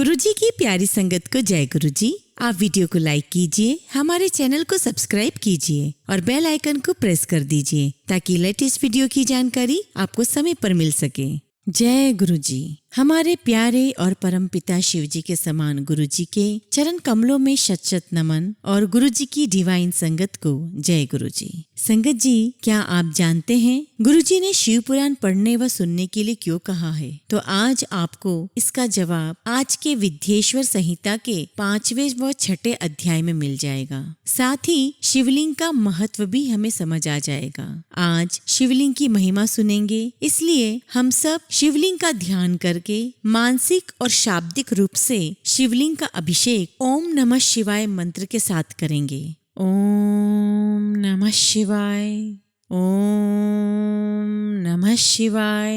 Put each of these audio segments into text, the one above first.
गुरुजी की प्यारी संगत को जय गुरुजी। आप वीडियो को लाइक कीजिए, हमारे चैनल को सब्सक्राइब कीजिए और बेल आइकन को प्रेस कर दीजिए ताकि लेटेस्ट वीडियो की जानकारी आपको समय पर मिल सके। जय गुरुजी। हमारे प्यारे और परम पिता शिव जी के समान गुरुजी के चरण कमलों में शत शत नमन और गुरुजी की डिवाइन संगत को जय गुरुजी। संगत जी, क्या आप जानते हैं गुरुजी ने शिव पुराण पढ़ने व सुनने के लिए क्यों कहा है? तो आज आपको इसका जवाब आज के विद्येश्वर संहिता के 5वें व 6ठे अध्याय में मिल जाएगा। साथ ही शिवलिंग का महत्व भी हमें समझ आ जाएगा। आज शिवलिंग की महिमा सुनेंगे, इसलिए हम सब शिवलिंग का ध्यान करके मानसिक और शाब्दिक रूप से शिवलिंग का अभिषेक ओम नमः शिवाय मंत्र के साथ करेंगे। ओम नमः शिवाय, ओम नमः शिवाय,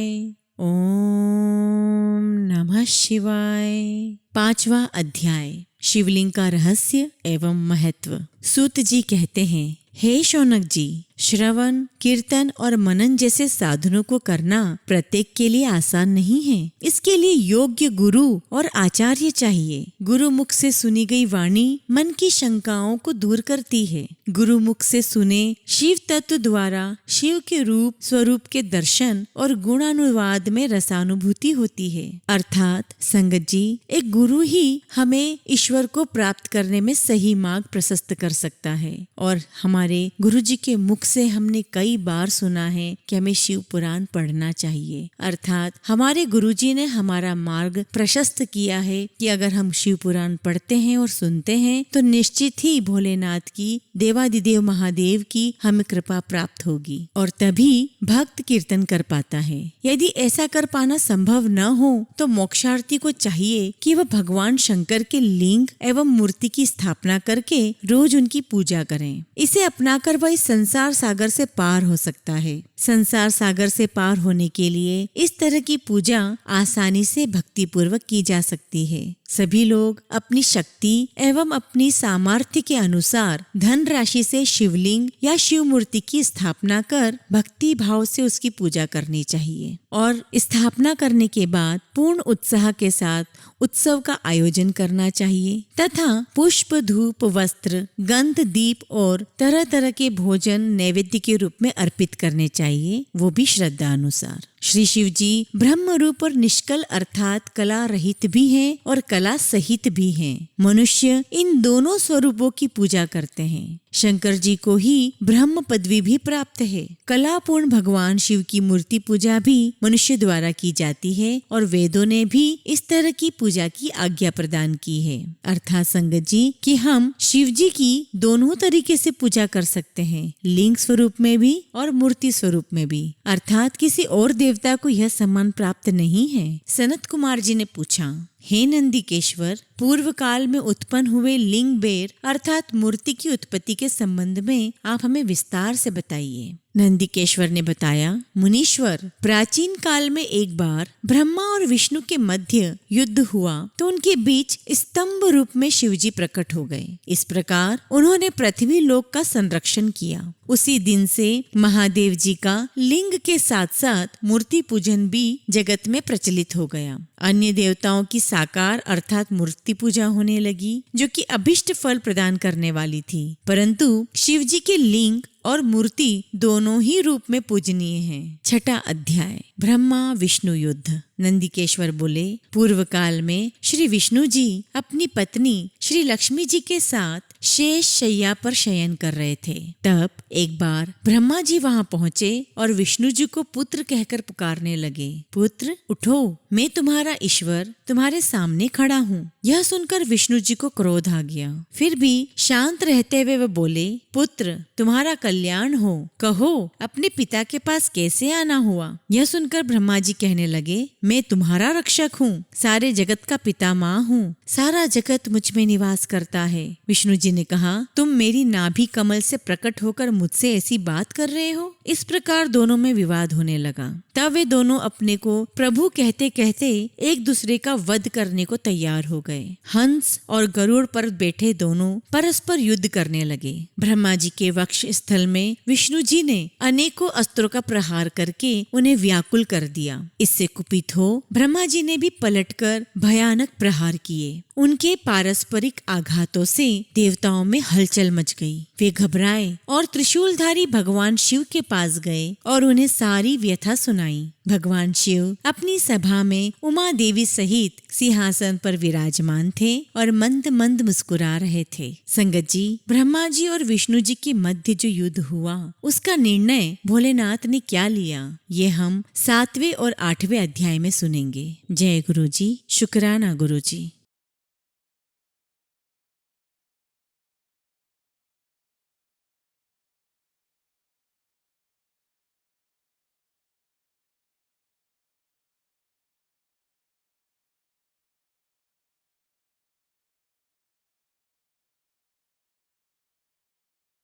ओम नमः शिवाय। 5वां अध्याय, शिवलिंग का रहस्य एवं महत्व। सूत जी कहते हैं, हे शौनक जी, श्रवण, कीर्तन और मनन जैसे साधनों को करना प्रत्येक के लिए आसान नहीं है। इसके लिए योग्य गुरु और आचार्य चाहिए। गुरु मुख से सुनी गई वाणी मन की शंकाओं को दूर करती है। गुरु मुख से सुने शिव तत्व द्वारा शिव के रूप स्वरूप के दर्शन और गुणानुवाद में रसानुभूति होती है। अर्थात संगत जी, एक गुरु ही हमें ईश्वर को प्राप्त करने में सही मार्ग प्रशस्त कर सकता है। और हमारे गुरु जी के मुख से हमने कई बार सुना है कि हमें शिव पुराण पढ़ना चाहिए। अर्थात हमारे गुरुजी ने हमारा मार्ग प्रशस्त किया है कि अगर हम शिव पुराण पढ़ते हैं और सुनते हैं तो निश्चित ही भोलेनाथ की, देवादिदेव महादेव की हमें कृपा प्राप्त होगी और तभी भक्त कीर्तन कर पाता है। यदि ऐसा कर पाना संभव न हो तो मोक्षार्थी को चाहिए कि वह भगवान शंकर के लिंग एवं मूर्ति की स्थापना करके रोज उनकी पूजा करें। इसे अपनाकर वह इस संसार सागर से पार हो सकता है। संसार सागर से पार होने के लिए इस तरह की पूजा आसानी से भक्ति पूर्वक की जा सकती है। सभी लोग अपनी शक्ति एवं अपनी सामर्थ्य के अनुसार धन राशि से शिवलिंग या शिव मूर्ति की स्थापना कर भक्ति भाव से उसकी पूजा करनी चाहिए और स्थापना करने के बाद पूर्ण उत्साह के साथ उत्सव का आयोजन करना चाहिए तथा पुष्प, धूप, वस्त्र, गंध, दीप और तरह तरह के भोजन नैवेद्य के रूप में अर्पित करने चाहिए, वो भी श्रद्धा अनुसार। श्री शिव जी ब्रह्म रूप और निष्कल अर्थात कला रहित भी हैं और कला सहित भी हैं। मनुष्य इन दोनों स्वरूपों की पूजा करते हैं। शंकर जी को ही ब्रह्म पदवी भी प्राप्त है। कलापूर्ण भगवान शिव की मूर्ति पूजा भी मनुष्य द्वारा की जाती है और वेदों ने भी इस तरह की पूजा की आज्ञा प्रदान की है। अर्थात संगत जी कि हम शिव जी की दोनों तरीके से पूजा कर सकते हैं, लिंग स्वरूप में भी और मूर्ति स्वरूप में भी। अर्थात किसी और देवता को यह सम्मान प्राप्त नहीं है। सनत कुमार जी ने पूछा, हे नंदिकेश्वर, पूर्व काल में उत्पन्न हुए लिंग बेर अर्थात मूर्ति की उत्पत्ति के संबंध में आप हमें विस्तार से बताइए। नंदिकेश्वर ने बताया, मुनीश्वर, प्राचीन काल में एक बार ब्रह्मा और विष्णु के मध्य युद्ध हुआ तो उनके बीच स्तंभ रूप में शिवजी प्रकट हो गए। इस प्रकार उन्होंने पृथ्वी लोक का संरक्षण किया। उसी दिन से महादेव जी का लिंग के साथ साथ मूर्ति पूजन भी जगत में प्रचलित हो गया। अन्य देवताओं की साकार अर्थात मूर्ति पूजा होने लगी जो कि अभिष्ट फल प्रदान करने वाली थी, परंतु शिव जी के लिंग और मूर्ति दोनों ही रूप में पूजनीय हैं। 6ठा अध्याय, ब्रह्मा विष्णु युद्ध। नंदिकेश्वर बोले, पूर्व काल में श्री विष्णु जी अपनी पत्नी श्री लक्ष्मी जी के साथ शेष शैया पर शयन कर रहे थे। तब एक बार ब्रह्मा जी वहां पहुँचे और विष्णु जी को पुत्र कहकर पुकारने लगे, पुत्र उठो, मैं तुम्हारा ईश्वर तुम्हारे सामने खड़ा हूँ। यह सुनकर विष्णु जी को क्रोध आ गया। फिर भी शांत रहते हुए वे बोले, पुत्र तुम्हारा कल्याण हो, कहो अपने पिता के पास कैसे आना हुआ? यह सुनकर ब्रह्मा जी कहने लगे, मैं तुम्हारा रक्षक हूँ, सारे जगत का पितामह हूँ, सारा जगत मुझ में निवास करता है। विष्णु जी ने कहा, तुम मेरी नाभि कमल से प्रकट होकर मुझसे ऐसी बात कर रहे हो? इस प्रकार दोनों में विवाद होने लगा। तब वे दोनों अपने को प्रभु कहते कहते एक दूसरे का वध करने को तैयार हो गए। हंस और गरुड़ पर बैठे दोनों परस्पर युद्ध करने लगे। ब्रह्मा जी के वक्ष स्थल स्थल में विष्णु जी ने अनेकों अस्त्रों का प्रहार करके उन्हें व्याकुल कर दिया। इससे कुपित हो ब्रह्मा जी ने भी पलटकर भयानक प्रहार किए। उनके पारस्परिक आघातों से देवताओं में हलचल मच गई। वे घबराए और त्रिशूलधारी भगवान शिव के पास गए और उन्हें सारी व्यथा सुनाई। भगवान शिव अपनी सभा में उमा देवी सहित सिंहासन पर विराजमान थे और मंद मंद मुस्कुरा रहे थे। संगत जी, ब्रह्मा जी और विष्णु जी के मध्य जो युद्ध हुआ उसका निर्णय भोलेनाथ ने क्या लिया, ये हम 7वें और 8वें अध्याय में सुनेंगे। जय गुरु जी। शुक्राना गुरु जी।